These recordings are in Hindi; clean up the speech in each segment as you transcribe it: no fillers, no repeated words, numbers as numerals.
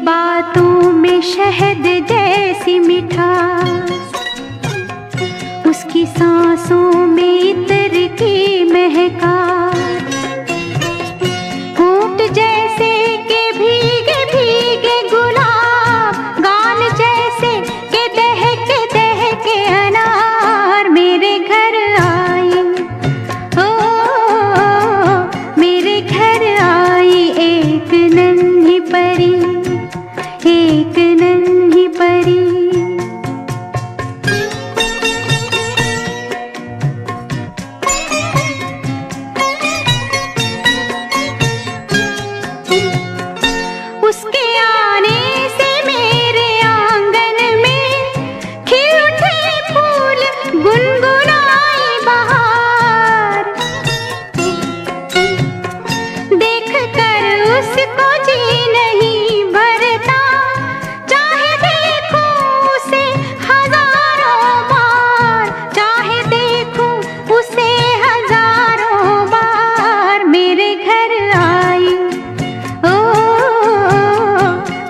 बातों में शहद जैसी मिठास, उसकी सांसों में इत्र की महकास, होंठ जैसे के भीगे भीगे गुलाब, गाल जैसे के दहके अनार मेरे घर आई। ओ मेरे घर आई एक नन्ही परी, एक नन्ही परी। उसके आने से मेरे आंगन में खिल उठे फूल, गुनगुनाई बहार। देख कर उसको जी नहीं भरता, चाहे देखूं उसे हजारों बार, चाहे देखूं उसे हजारों बार। मेरे घर आई, ओ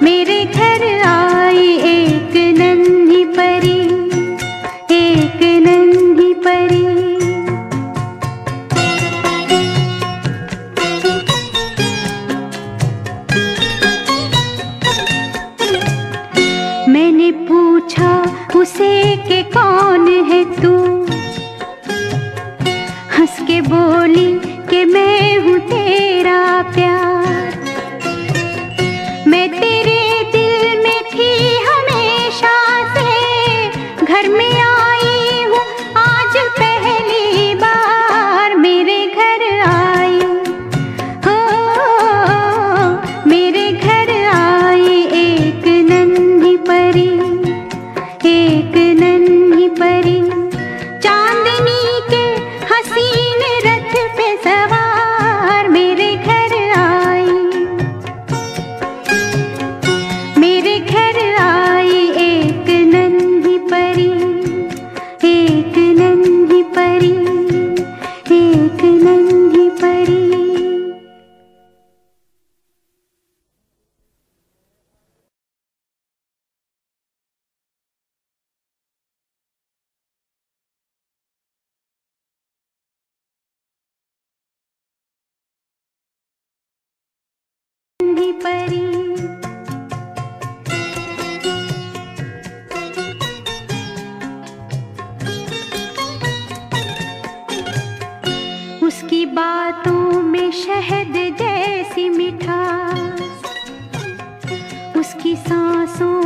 मेरे घर आई एक नन्ही परी, एक नन्ही परी। मैंने पूछा उसे कि कौन है तू, हंस के बोली कि मैं हूँ तेरा प्यार। मैं तेरे दिल में थी हमेशा से, घर में आई हूँ आज पहली बार। मेरे घर आई, हो मेरे घर आई एक नन्ही परी, एक नन्ही परी। चांदनी के हसीन रथ पे सवार मेरे घर आई, मेरे घर आई एक नन्ही परी, एक नन्ही परी, एक नन्ही परी। नन्ही परी। उसकी बातों में शहद जैसी मिठास, उसकी सांसों